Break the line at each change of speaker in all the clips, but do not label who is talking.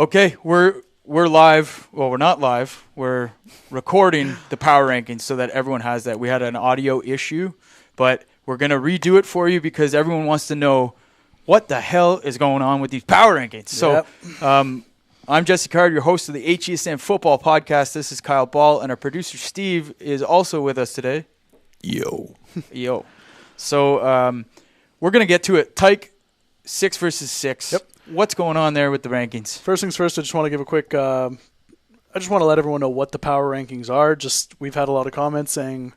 Okay, we're live. Well, we're not live. We're recording the power rankings so that everyone has that. We had an audio issue, but we're going to redo it for you because everyone wants to know what the hell is going on with these power rankings. So I'm Jesse Card, your host of the HESN Football Podcast. This is Kyle Ball, and our producer Steve is also with us today.
Yo.
So we're going to get to it. Tyke, 6 versus 6.
Yep.
What's going on there with the rankings?
First things first, I just want to give a quick I just want to let everyone know what the power rankings are. We've had a lot of comments saying,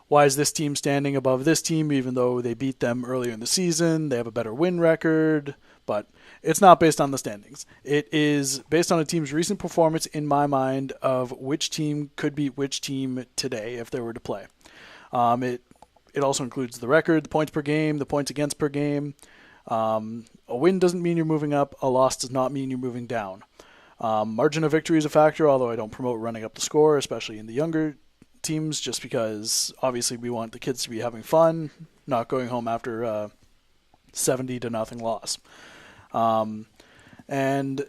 why is this team standing above this team even though they beat them earlier in the season? They have a better win record, but it's not based on the standings. It is based on a team's recent performance, in my mind, of which team could beat which team today if they were to play. It also includes the record, the points per game, the points against per game. A win doesn't mean you're moving up. A loss does not mean you're moving down. Margin of victory is a factor, although I don't promote running up the score, especially in the younger teams, just because obviously we want the kids to be having fun, not going home after a 70-0 loss. And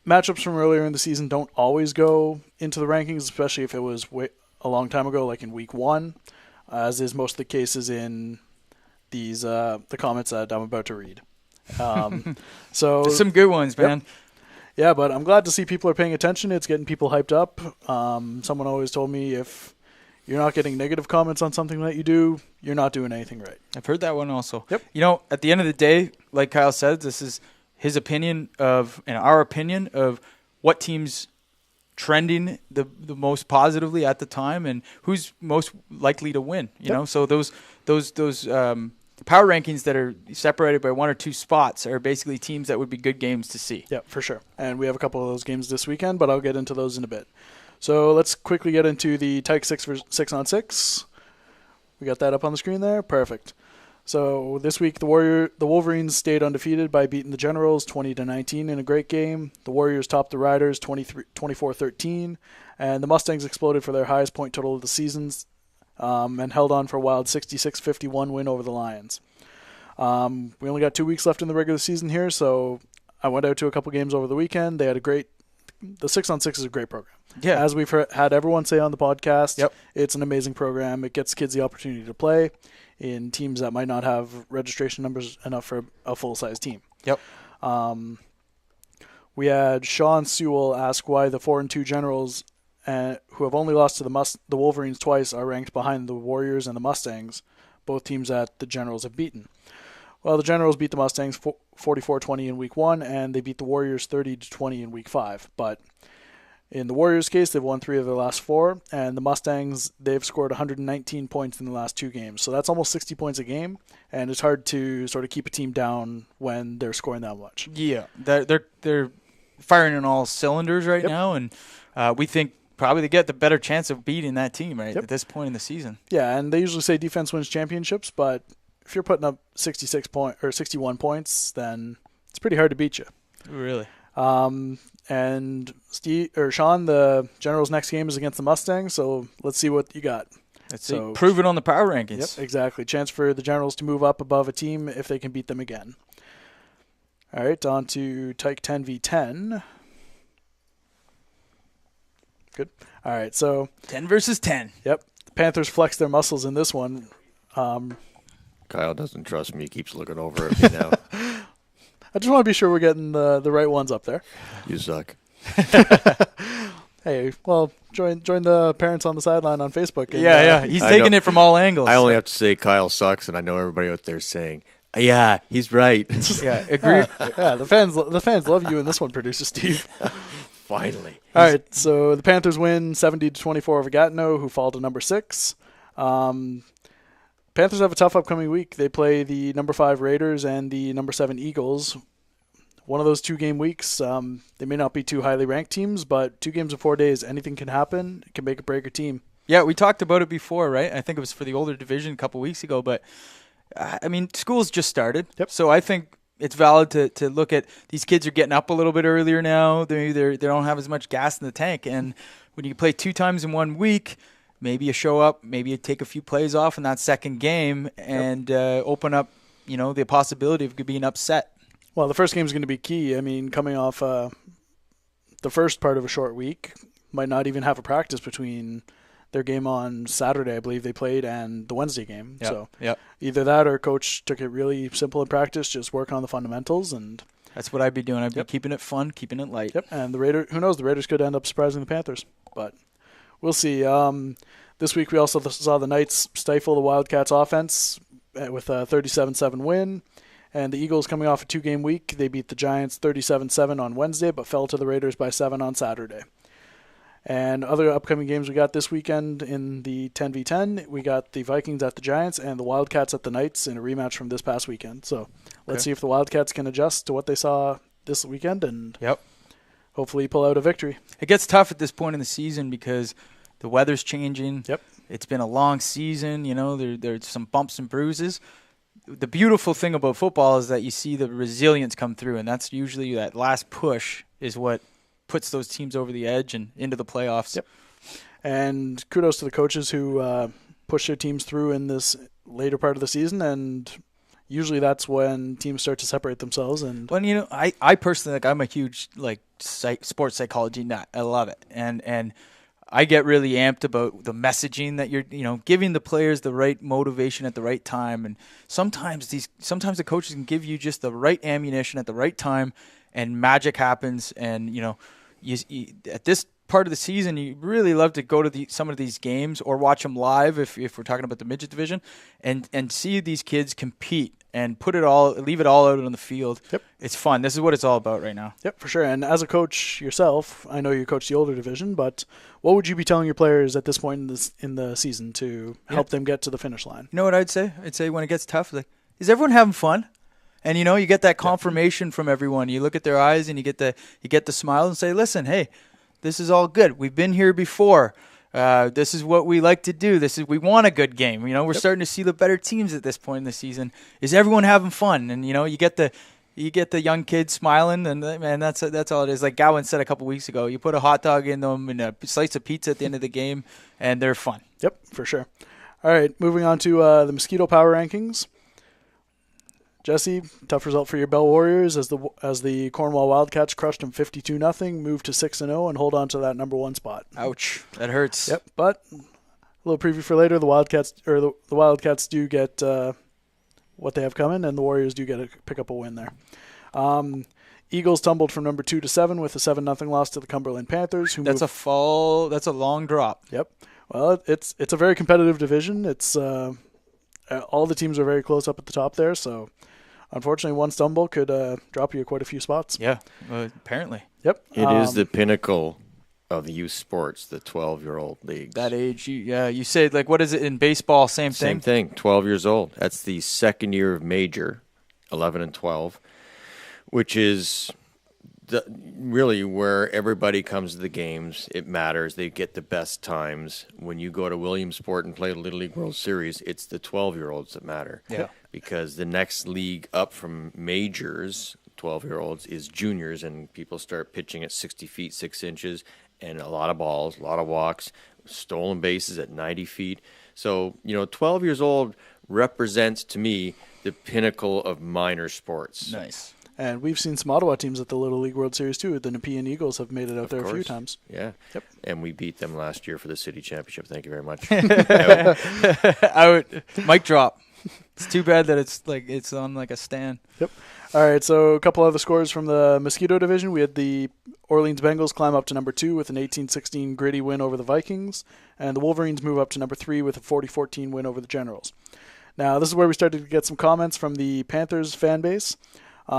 matchups from earlier in the season don't always go into the rankings, especially if it was a long time ago, like in week 1, as is most of the cases in these the comments that I'm about to read. So
there's some good ones, man.
Yep. Yeah, but I'm glad to see people are paying attention. It's getting people hyped up. Someone always told me if you're not getting negative comments on something that you do, you're not doing anything right.
I've heard that one also.
Yep.
You know, at the end of the day, like Kyle said, this is his opinion of, and our opinion of what team's trending the most positively at the time and who's most likely to win. You know, so those power rankings that are separated by 1 or 2 spots are basically teams that would be good games to see.
Yeah, for sure. And we have a couple of those games this weekend, but I'll get into those in a bit. So let's quickly get into the Tyke 6 on 6. We got that up on the screen there? Perfect. So this week the Wolverines stayed undefeated by beating the Generals 20-19 in a great game. The Warriors topped the Riders 24-13, and the Mustangs exploded for their highest point total of the seasons and held on for a wild 66-51 win over the Lions. We only got 2 weeks left in the regular season here, so I went out to a couple games over the weekend. They had the 6 on 6 is a great program.
Yeah.
As we've had everyone say on the podcast,
Yep.
It's an amazing program. It gets kids the opportunity to play in teams that might not have registration numbers enough for a full-size team.
Yep.
We had Sean Sewell ask why the 4-2 Generals, who have only lost to the Wolverines twice, are ranked behind the Warriors and the Mustangs, both teams that the Generals have beaten. Well, the Generals beat the Mustangs 44-20 in Week 1, and they beat the Warriors 30-20 in Week 5. But in the Warriors' case, they've won 3 of their last 4, and the Mustangs, they've scored 119 points in the last 2 games. So that's almost 60 points a game, and it's hard to sort of keep a team down when they're scoring that much.
Yeah, they're firing on all cylinders right now, and we think probably they get the better chance of beating that team at this point in the season.
Yeah, and they usually say defense wins championships, but if you're putting up 61 points, then it's pretty hard to beat you.
Really.
And Sean, the Generals' next game is against the Mustangs, so let's see what you got.
Let's see. Prove it on the power rankings.
Yep, exactly. Chance for the Generals to move up above a team if they can beat them again. All right, on to Tyke 10v10. Good. All right, so
10 versus 10.
Yep. The Panthers flexed their muscles in this one.
Kyle doesn't trust me. He keeps looking over at me now.
I just want to be sure we're getting the right ones up there.
You suck.
Hey, well, join the parents on the sideline on Facebook. And,
yeah. He's taking it from all angles.
I only have to say Kyle sucks, and I know everybody out there is saying, yeah, he's right.
Yeah, agree.
Yeah, the fans love you in this one, producer Steve.
Finally.
All right, so the Panthers win 70-24 over Gatineau, who fall to number 6. Panthers have a tough upcoming week. They play the number 5 Raiders and the number 7 Eagles. One of those 2-game weeks. They may not be 2 highly ranked teams, but 2 games in 4 days, anything can happen. It can make or break a team.
Yeah, we talked about it before, right? I think it was for the older division a couple weeks ago, but I mean, school's just started.
Yep.
So I think it's valid to look at these kids are getting up a little bit earlier now. They don't have as much gas in the tank, and when you play 2 times in 1 week, maybe you show up, maybe you take a few plays off in that second game and open up, the possibility of being upset.
Well, the first game is going to be key. I mean, coming off the first part of a short week, might not even have a practice between their game on Saturday, I believe they played, and the Wednesday game.
Yep.
So
Yep.
either that or coach took it really simple in practice, just work on the fundamentals. And
That's what I'd be doing. I'd be keeping it fun, keeping it light.
and the Raiders, who knows, the Raiders could end up surprising the Panthers. But we'll see. This week we also saw the Knights stifle the Wildcats offense with a 37-7 win. And the Eagles, coming off a 2-game week, they beat the Giants 37-7 on Wednesday, but fell to the Raiders by 7 on Saturday. And other upcoming games we got this weekend in the 10v10, we got the Vikings at the Giants and the Wildcats at the Knights in a rematch from this past weekend. So let's see if the Wildcats can adjust to what they saw this weekend and hopefully pull out a victory.
It gets tough at this point in the season because the weather's changing.
Yep.
It's been a long season. You know, there's some bumps and bruises. The beautiful thing about football is that you see the resilience come through, and that's usually that last push is what puts those teams over the edge and into the playoffs.
Yep. And kudos to the coaches who push their teams through in this later part of the season, and usually that's when teams start to separate themselves. And
well, you know, I personally, I'm a huge sports psychology nut. I love it, and I get really amped about the messaging that you're, giving the players the right motivation at the right time. And sometimes the coaches can give you just the right ammunition at the right time, and magic happens. And you at this part of the season, you really love to go to some of these games or watch them live if we're talking about the Midget Division, and see these kids compete and leave it all out on the field.
Yep.
It's fun. This is what it's all about right now.
Yep, for sure. And as a coach yourself, I know you coach the older division, but what would you be telling your players at this point in the season to help them get to the finish line?
You know what I'd say? I'd say when it gets tough, is everyone having fun? And you get that confirmation from everyone. You look at their eyes and you get the smile and say, "Listen, hey, this is all good. We've been here before. This is what we like to do. We want a good game. We're starting to see the better teams at this point in the season. Is everyone having fun?" And you get the young kids smiling, and man, that's all it is. Like Gowan said a couple weeks ago, you put a hot dog in them and a slice of pizza at the end of the game, and they're fun.
Yep, for sure. All right, moving on to the Mosquito Power Rankings. Jesse, tough result for your Bell Warriors as the Cornwall Wildcats crushed them 52-0, moved to 6-0, and hold on to that number 1 spot.
Ouch, that hurts.
Yep, but a little preview for later. The Wildcats do get what they have coming, and the Warriors do get pick up a win there. Eagles tumbled from number 2 to 7 with a 7-0 loss to the Cumberland Panthers.
That's a long drop.
Yep. Well, it's a very competitive division. It's all the teams are very close up at the top there, so. Unfortunately, one stumble could drop you quite a few spots.
Yeah, apparently.
Yep.
It is the pinnacle of youth sports, the 12-year-old leagues.
That age, you say, what is it in baseball? Same thing?
Same thing, 12 years old. That's the second year of major, 11 and 12, which is really where everybody comes to the games. It matters. They get the best times. When you go to Williamsport and play the Little League World Series, it's the 12-year-olds that matter.
Yeah.
Because the next league up from majors, 12-year-olds, is juniors, and people start pitching at 60 feet, 6 inches, and a lot of balls, a lot of walks, stolen bases at 90 feet. So, 12 years old represents, to me, the pinnacle of minor sports.
Nice.
And we've seen some Ottawa teams at the Little League World Series, too. The Nepean Eagles have made it out there a few times.
Yeah.
Yep.
And we beat them last year for the city championship. Thank you very much.
Mic drop. It's too bad that it's on a stand.
Yep. All right, so a couple other scores from the Mosquito Division. We had the Orleans Bengals climb up to number 2 with an 18-16 gritty win over the Vikings, and the Wolverines move up to number 3 with a 40-14 win over the Generals. Now, this is where we started to get some comments from the Panthers fan base. A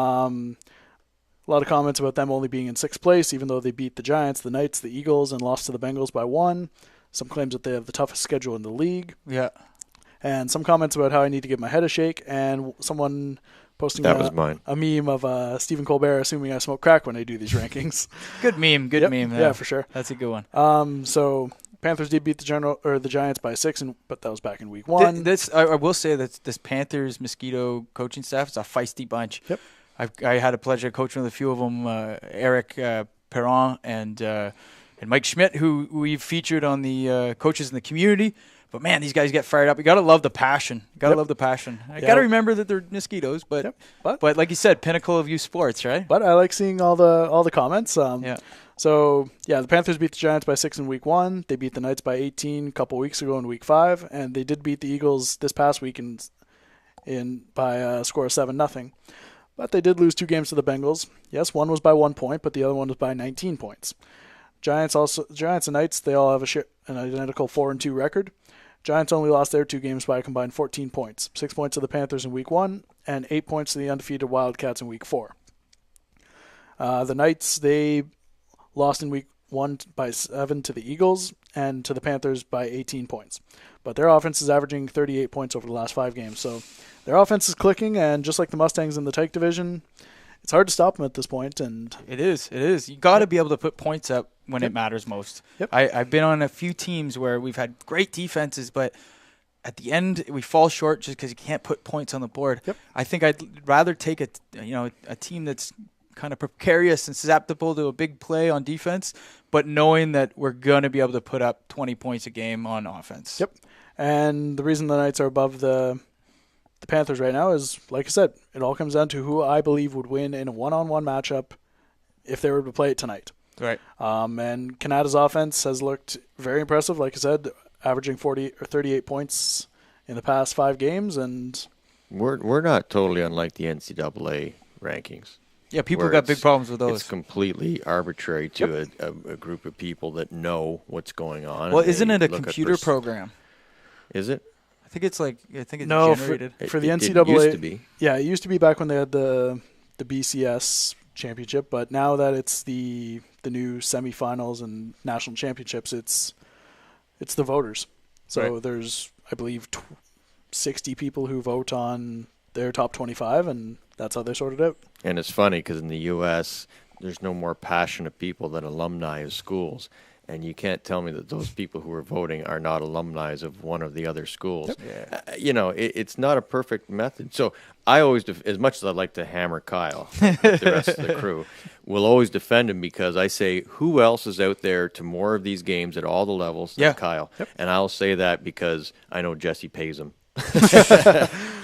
lot of comments about them only being in 6th place, even though they beat the Giants, the Knights, the Eagles, and lost to the Bengals by 1. Some claims that they have the toughest schedule in the league.
Yeah.
And some comments about how I need to give my head a shake, and someone posting a meme of Stephen Colbert assuming I smoke crack when I do these rankings.
Good meme, meme.
Yeah, for sure.
That's a good one.
So Panthers did beat the Giants by 6, but that was back in week 1.
I will say that this Panthers Mosquito coaching staff is a feisty bunch.
Yep.
I had a pleasure of coaching with a few of them, Eric Perron and Mike Schmidt, who we've featured on the Coaches in the Community But man, these guys get fired up. You got to love the passion. I got to remember that they're mosquitoes, but like you said, pinnacle of youth sports, right?
But I like seeing all the comments. So the Panthers beat the Giants by 6 in week 1. They beat the Knights by 18 a couple weeks ago in week 5, and they did beat the Eagles this past week in by a score of 7-0. But they did lose 2 games to the Bengals. Yes, one was by 1 point, but the other one was by 19 points. Giants and Knights, they all have an identical 4-2 record. Giants only lost their 2 games by a combined 14 points. 6 points to the Panthers in week 1 and 8 points to the undefeated Wildcats in week 4. The Knights, they lost in week 1 by 7 to the Eagles and to the Panthers by 18 points. But their offense is averaging 38 points over the last 5 games. So their offense is clicking, and just like the Mustangs in the Tyke division, it's hard to stop them at this point. And
It is. You got to be able to put points up when it matters most.
Yep.
I've been on a few teams where we've had great defenses, but at the end we fall short just because you can't put points on the board.
Yep.
I think I'd rather take a team that's kind of precarious and susceptible to a big play on defense, but knowing that we're going to be able to put up 20 points a game on offense.
Yep. And the reason the Knights are above the Panthers right now is, like I said, it all comes down to who I believe would win in a one-on-one matchup if they were to play it tonight.
Right.
And Canada's offense has looked very impressive, like I said, averaging 40 or 38 points in the past 5 games, and
we're not totally unlike the NCAA rankings.
Yeah, people got big problems with those.
It's completely arbitrary to a group of people that know what's going on.
Well, isn't it a computer program?
Is it?
I think it's
no,
generated.
For the NCAA.
It used to be.
Yeah, it used to be back when they had the BCS championship, but now that it's the new semifinals and national championships, it's the voters. So there's, I believe, 60 people who vote on their top 25, and that's how they sort it out.
And it's funny because in the U.S., there's no more passionate people than alumni of schools. And you can't tell me that those people who are voting are not alumni of one of the other schools.
Yep.
Yeah. It's not a perfect method. So I always, as much as I'd like to hammer Kyle, with the rest of the crew, will always defend him because I say, who else is out there to more of these games at all the levels than Kyle?
Yep.
And I'll say that because I know Jesse pays him.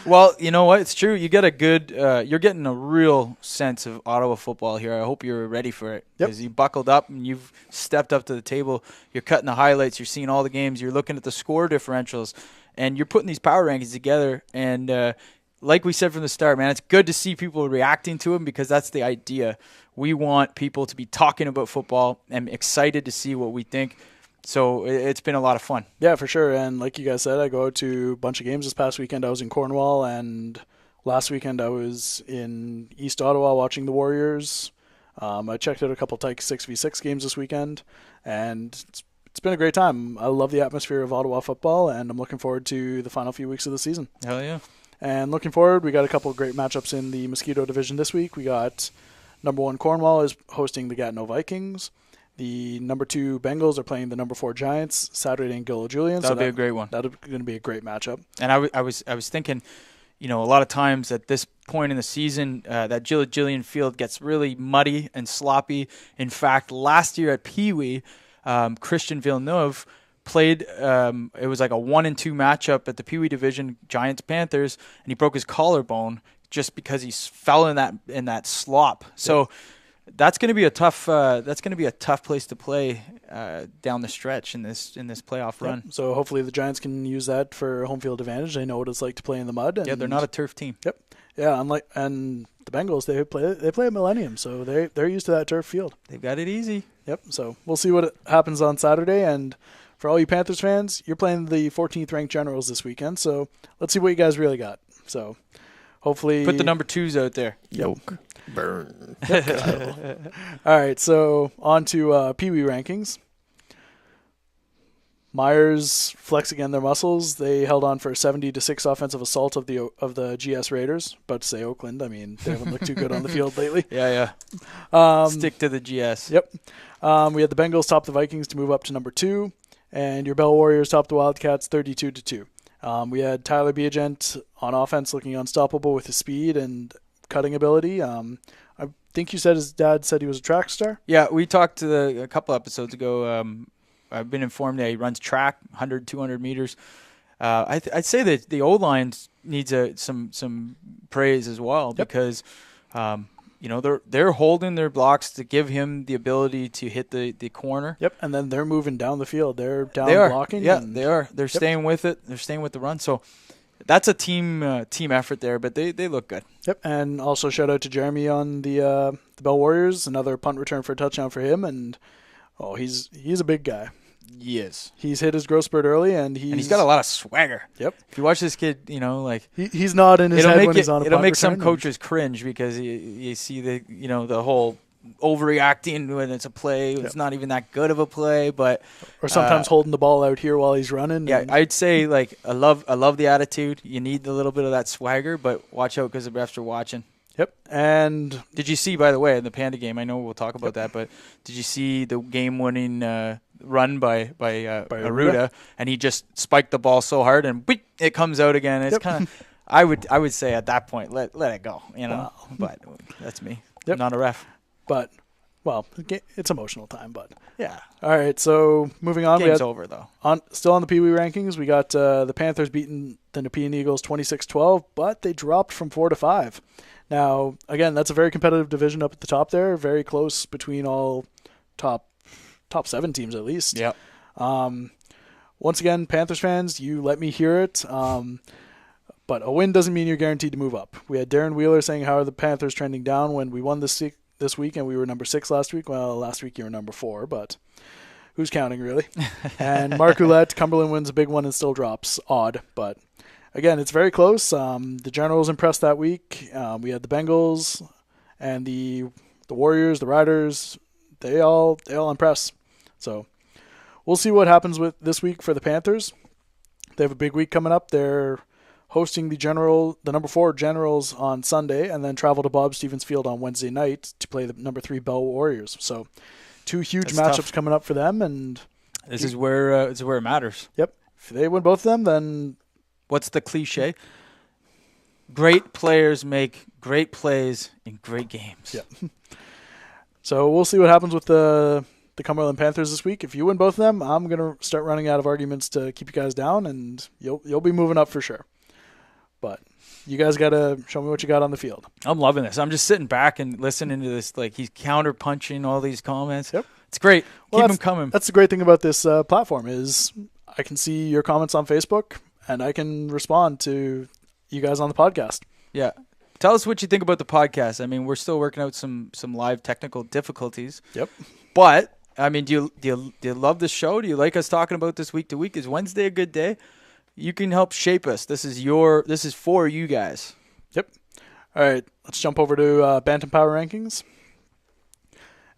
Well, you know what? It's true. You get a good. You're getting a real sense of Ottawa football here. I hope you're ready for it because you buckled up and you've stepped up to the table. You're cutting the highlights. You're seeing all the games. You're looking at the score differentials, and you're putting these power rankings together. And like we said from the start, man, it's good to see people reacting to them because that's the idea. We want people to be talking about football and excited to see what we think. So it's been a lot of fun.
Yeah, for sure. And like you guys said, I go to a bunch of games. This past weekend I was in Cornwall, and last weekend I was in East Ottawa watching the Warriors. I checked out a couple Tyke 6v6 games this weekend, and it's been a great time. I love the atmosphere of Ottawa football, and I'm looking forward to the final few weeks of the season.
Hell yeah.
And looking forward, we got a couple of great matchups in the Mosquito Division this week. We got number 1 Cornwall is hosting the Gatineau Vikings. The number 2 Bengals are playing the number 4 Giants Saturday in Gillow Julian.
That'll be a great one.
That'll going to be a great matchup.
And I was thinking, a lot of times at this point in the season, that Gillian Field gets really muddy and sloppy. In fact, last year at Pee Wee, Christian Villeneuve played. It was like a 1-2 matchup at the Pee Wee division, Giants Panthers, and he broke his collarbone just because he fell in that slop. So. That's going to be a tough. That's going to be a tough place to play down the stretch in this playoff run.
So hopefully the Giants can use that for home field advantage. They know what it's like to play in the mud. And
they're not a turf team.
Yep. Yeah, and the Bengals they play at Millennium, so they're used to that turf field.
They've got it easy.
Yep. So we'll see what happens on Saturday. And for all you Panthers fans, you're playing the 14th ranked Generals this weekend. So let's see what you guys really got. So hopefully
put the number 2s out there.
Yoke. Burn.
All right, so on to Pee Wee rankings. Myers flex again their muscles. They held on for a 70-6 offensive assault of the GS Raiders. About to say Oakland. I mean, they haven't looked too good on the field lately.
Yeah. Stick to the GS.
Yep. We had the Bengals top the Vikings to move up to number 2, and your Bell Warriors top the Wildcats 32-2. We had Tyler Beagent on offense looking unstoppable with his speed and cutting ability. I think you said his dad said he was a track star.
Yeah, we talked a couple episodes ago I've been informed that he runs track 100, 200 meters. I'd say that the O-line needs some praise as well because they're holding their blocks to give him the ability to hit the corner.
Yep, and then they're moving down the field. They're down blocking.
Yeah, they are. They're staying with it. They're staying with the run. So that's a team effort there, but they look good.
Yep, and also shout out to Jeremy on the Bell Warriors. Another punt return for a touchdown for him, and he's a big guy.
He is.
He's hit his growth spurt early, and he's
got a lot of swagger.
Yep.
If you watch this kid,
he's not in his head when he's on a punt
it'll make
return.
some coaches cringe because you see the whole overreacting when it's a play. It's not even that good of a play, but
or sometimes holding the ball out here while he's running.
Yeah, I'd say I love the attitude. You need a little bit of that swagger, but watch out because the refs are watching.
Yep. And
did you see, by the way, in the Panda game? I know we'll talk about that, but did you see the game-winning run by Aruda? And he just spiked the ball so hard, and it comes out again. It's kind of, I would say at that point, let it go, Wow. But that's me. I'm not a ref.
But it's emotional time. But
yeah.
All right. So moving on,
game's over though.
Still on the Pee Wee rankings, we got the Panthers beating the Nepean Eagles 26-12, but they dropped from 4 to 5. Now, again, that's a very competitive division up at the top there, very close between all top 7 teams at least.
Yep.
Once again, Panthers fans, you let me hear it. But a win doesn't mean you're guaranteed to move up. We had Darren Wheeler saying, how are the Panthers trending down when we won this week and we were number 6 last week? Well, last week you were number 4, but who's counting really? And Mark Ouellette, Cumberland wins a big one and still drops. Odd, but again, it's very close. The Generals impressed that week. We had the Bengals and the Warriors, the Riders. They all impress. So we'll see what happens with this week for the Panthers. They have a big week coming up. They're hosting the number 4 Generals on Sunday, and then travel to Bob Stevens Field on Wednesday night to play the number 3 Bell Warriors. So 2 huge matchups tough. Coming up for them, and
this is where it matters.
Yep. If they win both of them, then
what's the cliche? Great players make great plays in great games.
Yep. So we'll see what happens with the Cumberland Panthers this week. If you win both of them, I'm gonna start running out of arguments to keep you guys down, and you'll be moving up for sure. But you guys got to show me what you got on the field.
I'm loving this. I'm just sitting back and listening to this. He's counter-punching all these comments.
Yep.
It's great. Keep them coming.
That's the great thing about this platform is I can see your comments on Facebook, and I can respond to you guys on the podcast.
Yeah. Tell us what you think about the podcast. I mean, we're still working out some live technical difficulties.
Yep.
But, I mean, do you love the show? Do you like us talking about this week to week? Is Wednesday a good day? You can help shape us. This is for you guys.
Yep. All right. Let's jump over to Bantam Power Rankings.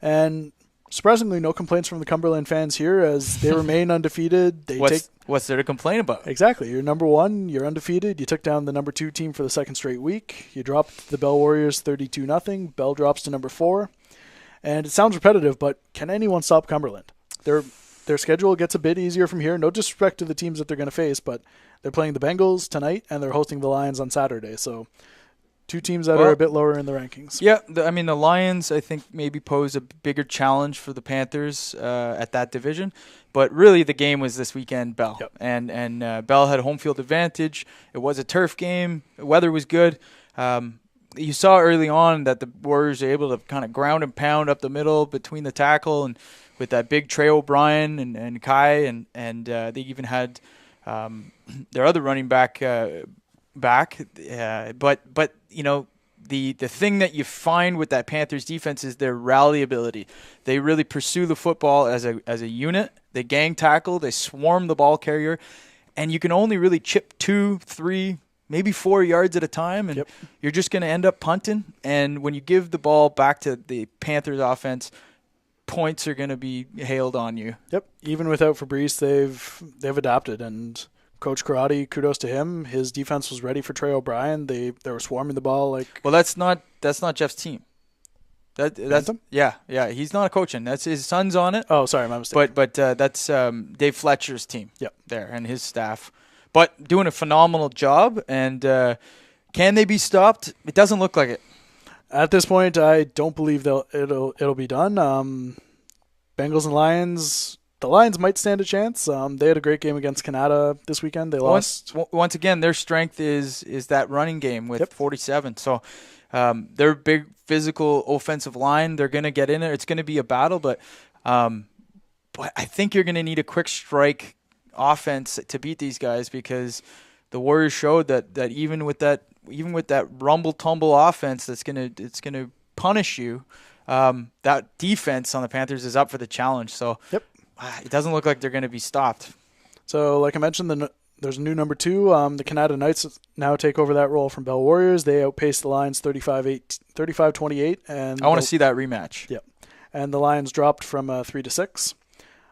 And surprisingly, no complaints from the Cumberland fans here as they remain undefeated.
What's there to complain about?
Exactly. You're number 1. You're undefeated. You took down the number 2 team for the second straight week. You dropped the Bell Warriors 32-0. Bell drops to number 4. And it sounds repetitive, but can anyone stop Cumberland? Their schedule gets a bit easier from here. No disrespect to the teams that they're going to face, but they're playing the Bengals tonight and they're hosting the Lions on Saturday. So 2 teams that are a bit lower in the rankings.
Yeah, the Lions, I think, maybe pose a bigger challenge for the Panthers at that division. But really, the game was this weekend, Bell.
Yep.
And Bell had home field advantage. It was a turf game. The weather was good. You saw early on that the Warriors are able to kind of ground and pound up the middle between the tackle and with that big Trey O'Brien and Kai, and they even had their other running back back. But the thing that you find with that Panthers defense is their rally ability. They really pursue the football as a unit. They gang tackle. They swarm the ball carrier, and you can only really chip 2, 3, maybe 4 yards at a time, and you're just going to end up punting. And when you give the ball back to the Panthers offense, points are going to be hailed on you.
Yep. Even without Fabrice, they've adapted, and Coach Karate, kudos to him. His defense was ready for Trey O'Brien. They were swarming the ball like.
Well, that's not Jeff's team. That's
Bantam?
Yeah. He's not coaching. That's his son's on it.
Oh, sorry, my mistake.
But that's Dave Fletcher's team.
Yep.
There and his staff, but doing a phenomenal job. And can they be stopped? It doesn't look like it.
At this point, I don't believe it'll be done. Bengals and Lions. the Lions might stand a chance. They had a great game against Canada this weekend. They lost.
Once again, their strength is that running game with 47. So their big physical offensive line, they're going to get in there. It's going to be a battle, but I think you're going to need a quick strike offense to beat these guys, because the Warriors showed that even with that rumble tumble offense it's gonna punish you, that defense on the Panthers is up for the challenge. So it doesn't look like they're going to be stopped.
So like I mentioned, there's a new number 2. The Canada Knights now take over that role from Bell Warriors. They outpaced the Lions 35-28, and
I want to see that rematch.
Yep, and the Lions dropped from 3-6.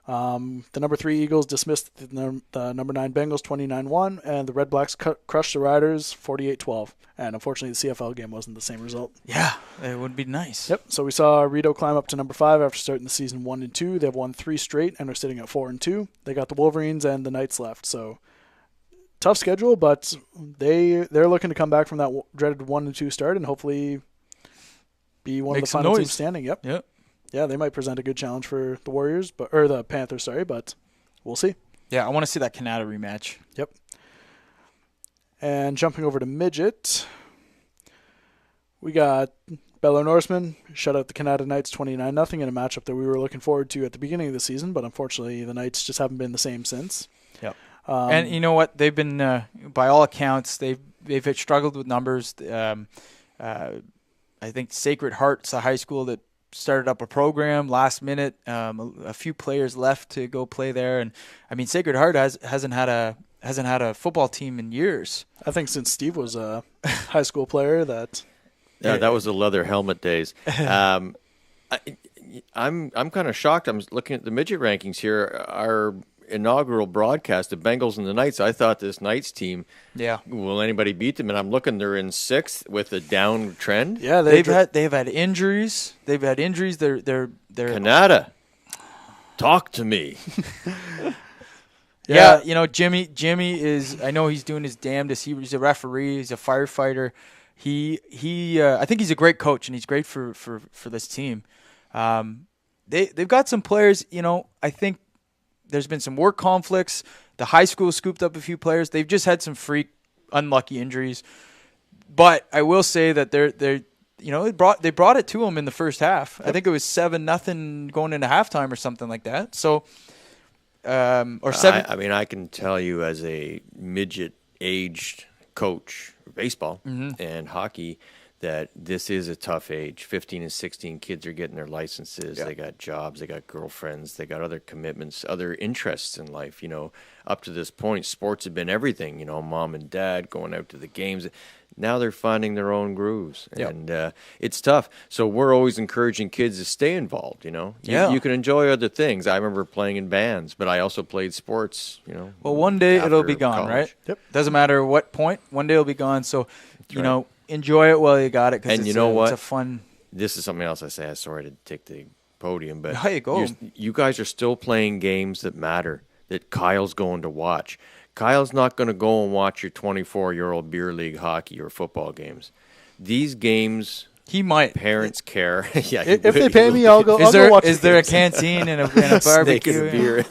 The number 3 Eagles dismissed the number 9 Bengals 29-1, and the Red Blacks crushed the Riders 48-12. And unfortunately, the CFL game wasn't the same result.
Yeah, it would be nice.
Yep. So we saw Rito climb up to number 5 after starting the season 1-2. They've won 3 straight and are sitting at 4-2. They got the Wolverines and the Knights left. So tough schedule, but they're looking to come back from that dreaded 1-2 start and hopefully be one of the final teams standing. Yep. Yeah, they might present a good challenge for the Warriors, or the Panthers, but we'll see.
Yeah, I want to see that Canada rematch.
Yep. And jumping over to Midget, we got Bella Norseman shut out the Canada Knights 29-0 in a matchup that we were looking forward to at the beginning of the season, but unfortunately the Knights just haven't been the same since.
Yep. And you know what? They've been, by all accounts, they've struggled with numbers. I think Sacred Heart's a high school that started up a program last minute. A few players left to go play there, and I mean Sacred Heart hasn't had a football team in years.
I think since Steve was a high school player that.
Yeah, that was the leather helmet days. I'm kind of shocked. I'm looking at the midget rankings here. Our inaugural broadcast, the Bengals and the Knights. I thought this Knights team, will anybody beat them? And I'm looking, they're in 6th with a down trend.
Yeah, they've had injuries. They're
Canada. Talk to me.
Yeah, you know, Jimmy is, I know he's doing his damnedest. He's a referee, he's a firefighter. I think he's a great coach, and he's great for this team. They've got some players, you know, I think there's been some work conflicts. The high school scooped up a few players. They've just had some freak unlucky injuries. But I will say that they're you know, they brought it to them in the first half. Yep. I think it was 7-0 going into halftime or something like that. So or 7.
I mean, I can tell you as a midget-aged coach of baseball and hockey that this is a tough age. 15 and 16 kids are getting their licenses. Yep. They got jobs. They got girlfriends. They got other commitments, other interests in life. You know, up to this point, sports have been everything. You know, mom and dad going out to the games. Now they're finding their own grooves, and it's tough. So we're always encouraging kids to stay involved, you know. You can enjoy other things. I remember playing in bands, but I also played sports, you know.
Well, one day it'll be gone,
college.
Right?
Yep.
Doesn't matter what point. One day it'll be gone. So, you know, enjoy it while you got it.
And you know what?
It's a fun.
This is something else I say. I'm sorry to take the podium, but
there you go.
You guys are still playing games that matter, that Kyle's going to watch. Kyle's not going to go and watch your 24-year-old beer league hockey or football games. These games,
he might.
Parents care. Yeah,
if they pay me, I'll go.
Is there a canteen and a barbecue?
Beer.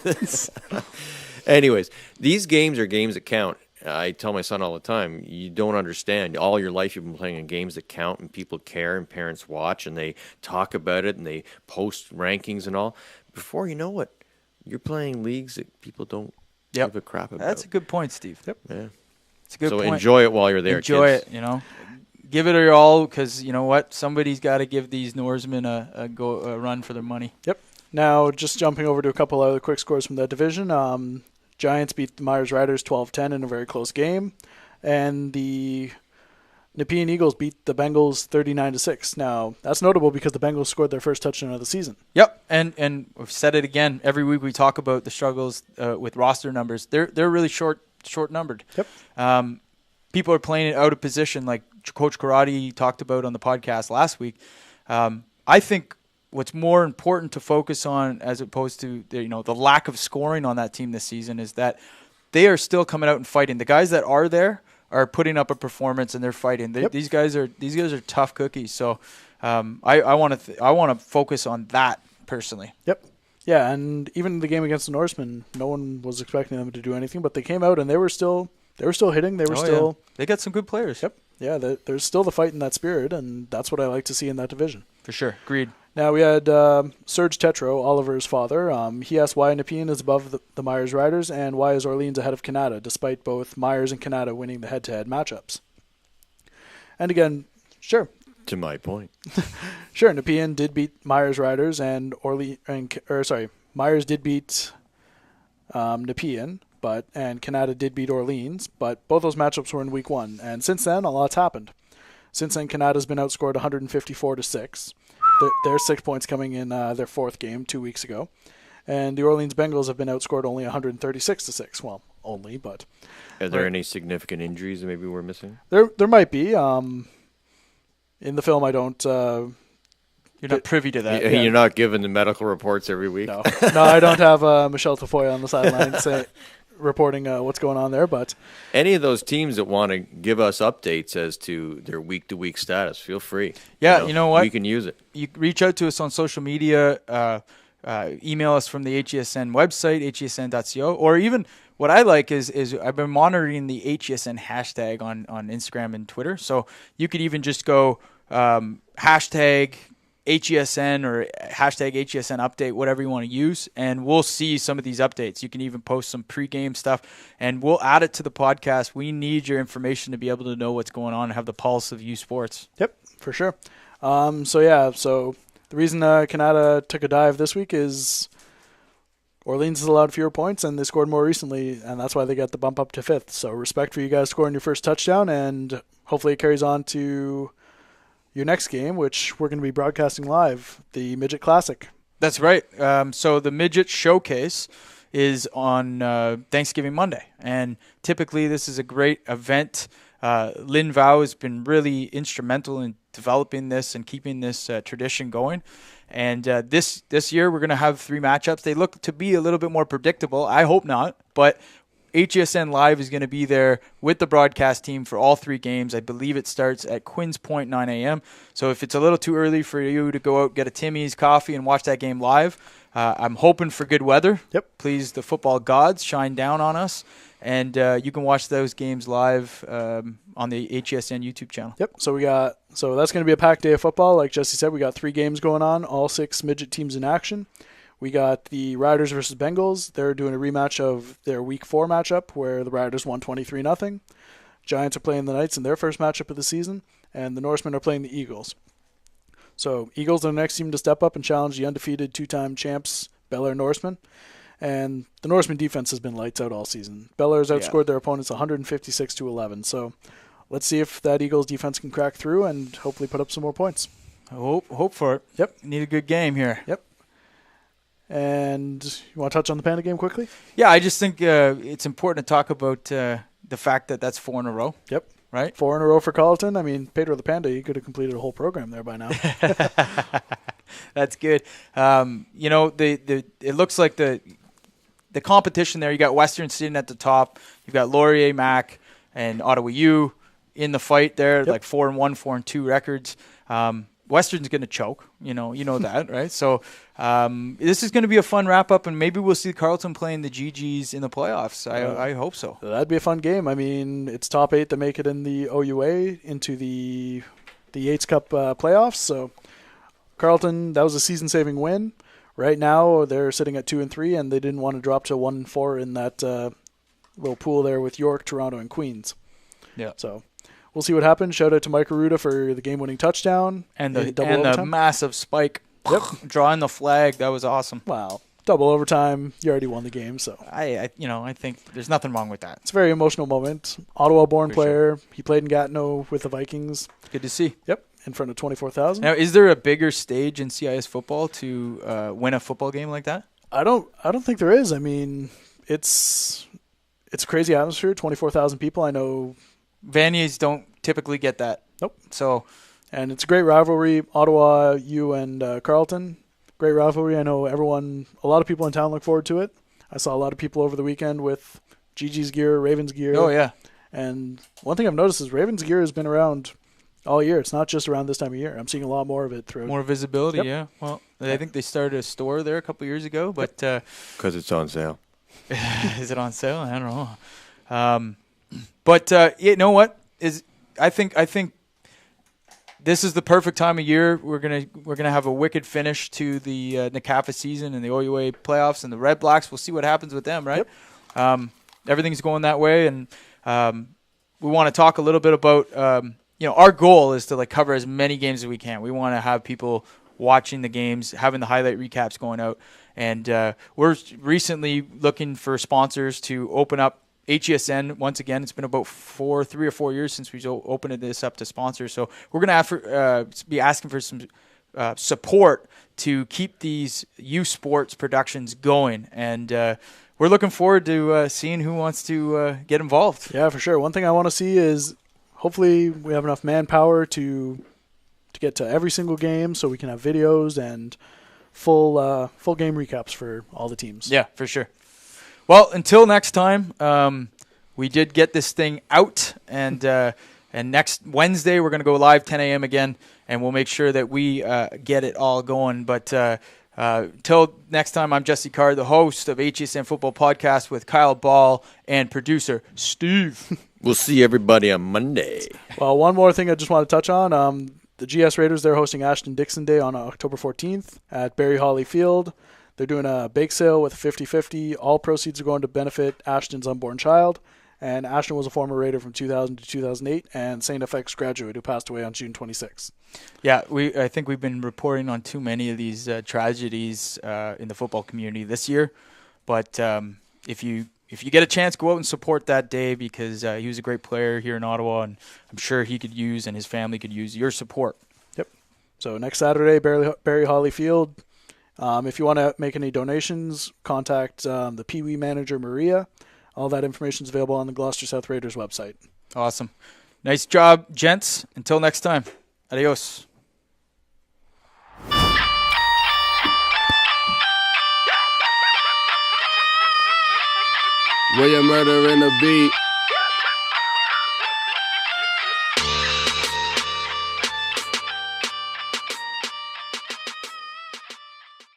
Anyways, these games are games that count. I tell my son all the time, you don't understand. All your life you've been playing in games that count, and people care, and parents watch, and they talk about it, and they post rankings and all. Before you know it, you're playing leagues that people don't give a crap about.
That's a good point, Steve.
Yep.
Yeah.
It's a good point.
So enjoy it while you're there,
Enjoy
kids.
it, you know. Give it your all, because you know what? Somebody's got to give these Norsemen a run for their money.
Yep. Now, just jumping over to a couple other quick scores from that division. Giants beat the Myers Riders 12-10 in a very close game. And the Nepean Eagles beat the Bengals 39-6. Now, that's notable because the Bengals scored their first touchdown of the season.
Yep, and we've said it again. Every week we talk about the struggles with roster numbers. They're really short-numbered.
Yep.
People are playing it out of position, like Coach Karate talked about on the podcast last week. I think what's more important to focus on, as opposed to the lack of scoring on that team this season, is that they are still coming out and fighting. The guys that are there are putting up a performance and they're fighting. These guys are tough cookies. So I want to focus on that personally.
Yep. Yeah, and even the game against the Norsemen, no one was expecting them to do anything, but they came out and they were still hitting. They were still.
Yeah. They got some good players.
Yep. Yeah, there's still the fight in that spirit, and that's what I like to see in that division.
For sure. Agreed.
Now we had Serge Tetro, Oliver's father. He asked why Nepean is above the Myers Riders and why is Orleans ahead of Canada, despite both Myers and Canada winning the head-to-head matchups. And again, sure.
To my point.
Sure, Nepean did beat Myers Riders and Myers did beat Nepean, and Canada did beat Orleans, but both those matchups were in week 1. And since then, a lot's happened. Since then, Canada's been outscored 154-6. They're 6 points coming in their 4th game 2 weeks ago. And the Orleans Bengals have been outscored only 136-6. Well, only, but...
Are there any significant injuries that maybe we're missing?
There might be. In the film, I don't...
You're not privy to that.
You're not given the medical reports every week?
No, I don't have Michelle Tafoya on the sideline reporting what's going on there. But
any of those teams that want to give us updates as to their week-to-week status, feel free.
Yeah, you know what?
We can use it.
You reach out to us on social media, email us from the HESN website, hesn.co, or even what I like is I've been monitoring the HESN hashtag on Instagram and Twitter. So you could even just go hashtag HESN or hashtag HESN update, whatever you want to use, and we'll see some of these updates. You can even post some pregame stuff, and we'll add it to the podcast. We need your information to be able to know what's going on and have the pulse of U Sports.
Yep, for sure. So the reason Canada took a dive this week is Orleans has allowed fewer points, and they scored more recently, and that's why they got the bump up to 5th. So respect for you guys scoring your first touchdown, and hopefully it carries on to your next game, which we're going to be broadcasting live, the Midget Classic.
That's right. So the Midget Showcase is on Thanksgiving Monday, and typically this is a great event. Lin Vao has been really instrumental in developing this and keeping this tradition going. And this year we're going to have 3 matchups. They look to be a little bit more predictable. I hope not, but HESN Live is going to be there with the broadcast team for all 3 games. I believe it starts at Quinns Point, 9 a.m. So if it's a little too early for you to go out, get a Timmy's coffee, and watch that game live, I'm hoping for good weather.
Yep.
Please, the football gods, shine down on us. And you can watch those games live on the HESN YouTube channel.
Yep. So that's going to be a packed day of football. Like Jesse said, we got 3 games going on, all 6 midget teams in action. We got the Riders versus Bengals. They're doing a rematch of their Week 4 matchup where the Riders won 23-0. Giants are playing the Knights in their first matchup of the season, and the Norsemen are playing the Eagles. So Eagles are the next team to step up and challenge the undefeated 2-time champs, Bel Air Norsemen. And the Norseman defense has been lights out all season. Bel Air's outscored their opponents 156-11. So let's see if that Eagles defense can crack through and hopefully put up some more points.
Hope for it.
Yep.
Need a good game here.
Yep. And you want to touch on the Panda game quickly?
Yeah, I just think it's important to talk about the fact that that's 4 in a row.
Yep.
Right?
4 in a row for Carleton. I mean, Pedro the Panda, he could have completed a whole program there by now.
That's good. It looks like the competition there, you got Western sitting at the top. You've got Laurier, Mac, and Ottawa U in the fight there,
yep.
like 4-1, 4-2 records. Western's going to choke, you know that, right? So this is going to be a fun wrap-up, and maybe we'll see Carleton playing the GGs in the playoffs. I hope so.
That'd be a fun game. I mean, it's top 8 to make it in the OUA into the Yates Cup playoffs. So Carleton, that was a season-saving win. Right now, they're sitting at 2-3, and they didn't want to drop to 1-4 in that little pool there with York, Toronto, and Queens.
Yeah.
So we'll see what happens. Shout out to Mike Arruda for the game-winning touchdown
and the massive spike.
Yep.
Drawing the flag, that was awesome.
Wow. Double overtime. You already won the game, so
I think there's nothing wrong with that.
It's a very emotional moment. Ottawa-born
For
player.
sure.
He played in Gatineau with the Vikings.
Good to see.
Yep. In front of 24,000.
Now, is there a bigger stage in CIS football to win a football game like that?
I don't think there is. I mean, it's a crazy atmosphere. 24,000 people. I know.
Vaniers don't typically get that.
Nope.
So,
and it's a great rivalry. Ottawa, U, and Carleton. Great rivalry. I know a lot of people in town look forward to it. I saw a lot of people over the weekend with Gigi's gear, Ravens gear.
Oh yeah.
And one thing I've noticed is Ravens gear has been around all year. It's not just around this time of year. I'm seeing a lot more of it through.
More visibility,
Yep.
yeah. Well, I think they started a store there a couple years ago, but
Because it's on sale.
is it on sale? I don't know. But you know what? I think this is the perfect time of year. We're gonna have a wicked finish to the NCAFA season and the OUA playoffs and the Red Blacks. We'll see what happens with them, right?
Yep.
Everything's going that way, and we want to talk a little bit about. Our goal is to like cover as many games as we can. We want to have people watching the games, having the highlight recaps going out, and we're recently looking for sponsors to open up HESN once again. It's been about 3 or 4 years since we opened this up to sponsors. So we're going to be asking for some support to keep these youth sports productions going. And we're looking forward to seeing who wants to get involved.
Yeah, for sure. One thing I want to see is hopefully we have enough manpower to get to every single game so we can have videos and full game recaps for all the teams.
Yeah, for sure. Well, until next time, we did get this thing out, and next Wednesday we're going to go live 10 a.m. again, and we'll make sure that we get it all going. But till next time, I'm Jesse Carr, the host of HESN Football Podcast with Kyle Ball and producer Steve.
We'll see everybody on Monday.
Well, one more thing I just want to touch on. The GS Raiders, they're hosting Ashton Dixon Day on October 14th at Barry Holly Field. They're doing a bake sale with 50-50. All proceeds are going to benefit Ashton's unborn child. And Ashton was a former Raider from 2000 to 2008 and St. FX graduate who passed away on June 26th.
Yeah, I think we've been reporting on too many of these tragedies in the football community this year. But if you get a chance, go out and support that day because he was a great player here in Ottawa, and I'm sure he could use and his family could use your support.
Yep. So next Saturday, Barry Holly Field. If you want to make any donations, contact the Pee Wee manager, Maria. All that information is available on the Gloucester South Raiders website.
Awesome. Nice job, gents. Until next time. Adios.
Where you murdering the beat?